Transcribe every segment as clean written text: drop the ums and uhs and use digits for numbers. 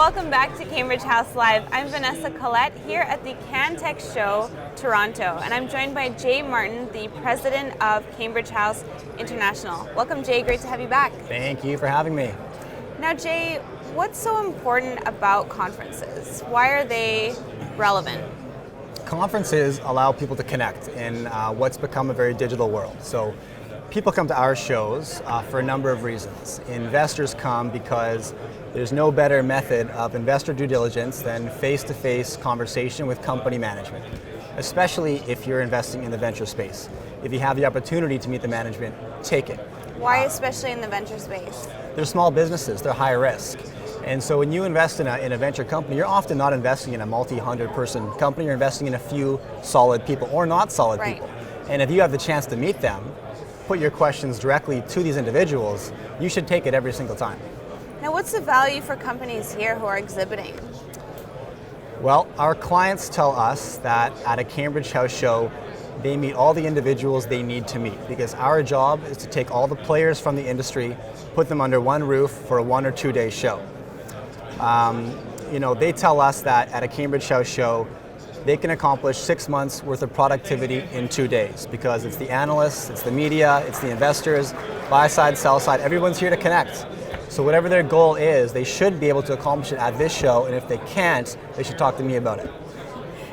welcome back to Cambridge House Live. I'm Vanessa Collette here at the Cantech show, Toronto, and I'm joined by Jay Martin, the president of Cambridge House International. Welcome, Jay. Great to have you back. Thank you for having me. Now, Jay, what's so important about conferences? Why are they relevant? Conferences allow people to connect in what's become a very digital world. So people come to our shows for a number of reasons. Investors come because there's no better method of investor due diligence than face-to-face conversation with company management, especially if you're investing in the venture space. If you have the opportunity to meet the management, take it. Why especially in the venture space? They're small businesses, they're high risk. And so when you invest in a venture company, you're often not investing in a multi-hundred person company, you're investing in a few solid people or not solid people. And if you have the chance to meet them, put your questions directly to these individuals, you should take it every single time. Now, what's the value for companies here who are exhibiting? Well, our clients tell us that at a Cambridge House show, they meet all the individuals they need to meet, because our job is to take all the players from the industry, put them under one roof for a 1 or 2 day show. They tell us that at a Cambridge House show, they can accomplish 6 months worth of productivity in 2 days, because it's the analysts, it's the media, it's the investors, buy side, sell side, everyone's here to connect. So whatever their goal is, they should be able to accomplish it at this show, and if they can't, they should talk to me about it.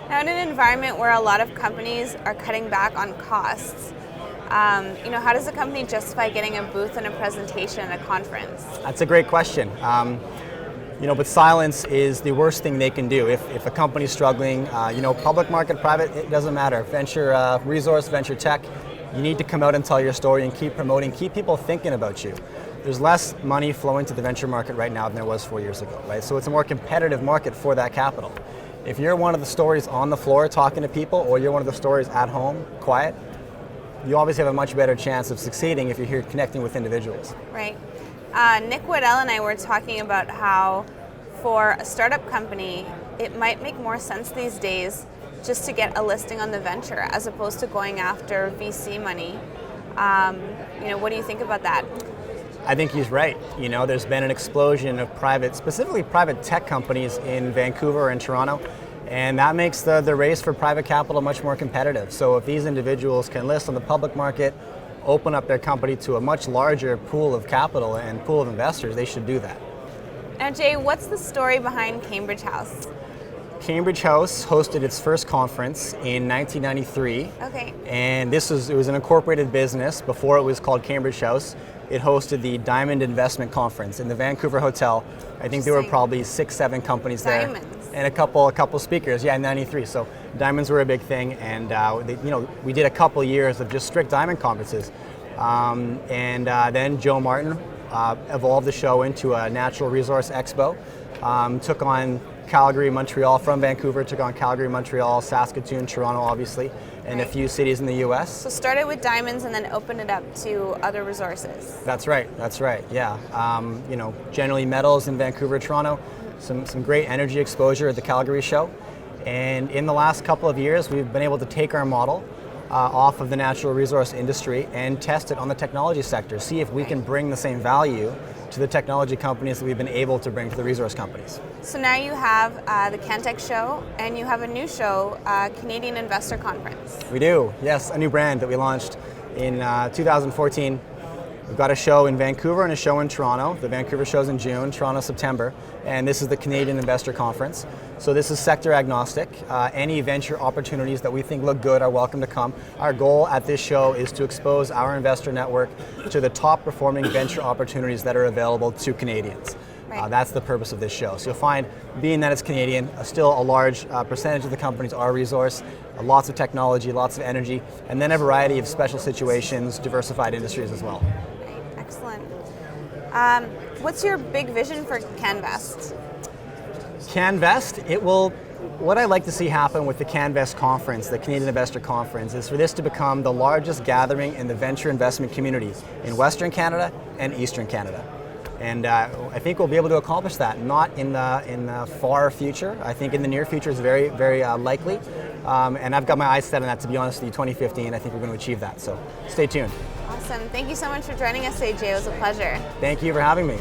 Now, in an environment where a lot of companies are cutting back on costs, how does a company justify getting a booth and a presentation at a conference? That's a great question. But silence is the worst thing they can do. If a company's struggling, public market, private, it doesn't matter. Venture resource, venture tech, you need to come out and tell your story and keep promoting, keep people thinking about you. There's less money flowing to the venture market right now than there was 4 years ago, right? So it's a more competitive market for that capital. If you're one of the stories on the floor talking to people, or you're one of the stories at home, quiet, you obviously have a much better chance of succeeding if you're here connecting with individuals. Right. Nick Waddell and I were talking about how for a startup company, it might make more sense these days just to get a listing on the venture as opposed to going after VC money. What do you think about that? I think he's right. There's been an explosion of specifically private tech companies in Vancouver and Toronto, and that makes the race for private capital much more competitive. So if these individuals can list on the public market, open up their company to a much larger pool of capital and pool of investors, they should do that. Now, Jay, what's the story behind Cambridge House? Cambridge House hosted its first conference in 1993. Okay. And it was an incorporated business before it was called Cambridge House. It hosted the Diamond Investment Conference in the Vancouver Hotel. I think there were probably 6, 7 companies there. Diamonds. And a couple speakers, in 93. So diamonds were a big thing, and we did a couple years of just strict diamond conferences. Then Joe Martin evolved the show into a natural resource expo, took on Calgary, Montreal, from Vancouver, took on Calgary, Montreal, Saskatoon, Toronto, obviously, and a few cities in the U.S. So started with diamonds and then opened it up to other resources. That's right, yeah. Generally metals in Vancouver, Toronto, some great energy exposure at the Calgary show. And in the last couple of years, we've been able to take our model off of the natural resource industry and test it on the technology sector, see if we can bring the same value to the technology companies that we've been able to bring to the resource companies. So now you have the Cantech show, and you have a new show, Canadian Investor Conference. We do, yes, a new brand that we launched in 2014. We've got a show in Vancouver and a show in Toronto. The Vancouver show's in June, Toronto September, and this is the Canadian Investor Conference. So this is sector agnostic. Any venture opportunities that we think look good are welcome to come. Our goal at this show is to expose our investor network to the top performing venture opportunities that are available to Canadians. Right. That's the purpose of this show. So you'll find, being that it's Canadian, still a large percentage of the companies are resource, lots of technology, lots of energy, and then a variety of special situations, diversified industries as well. Right. Excellent. What's your big vision for CanVest? CanVest, what I'd like to see happen with the CanVest conference, the Canadian Investor Conference, is for this to become the largest gathering in the venture investment community in Western Canada and Eastern Canada. And I think we'll be able to accomplish that, not in the far future. I think in the near future is very, very likely. And I've got my eyes set on that, to be honest with you. 2015, I think we're going to achieve that. So stay tuned. Awesome. Thank you so much for joining us today, Jay. It was a pleasure. Thank you for having me.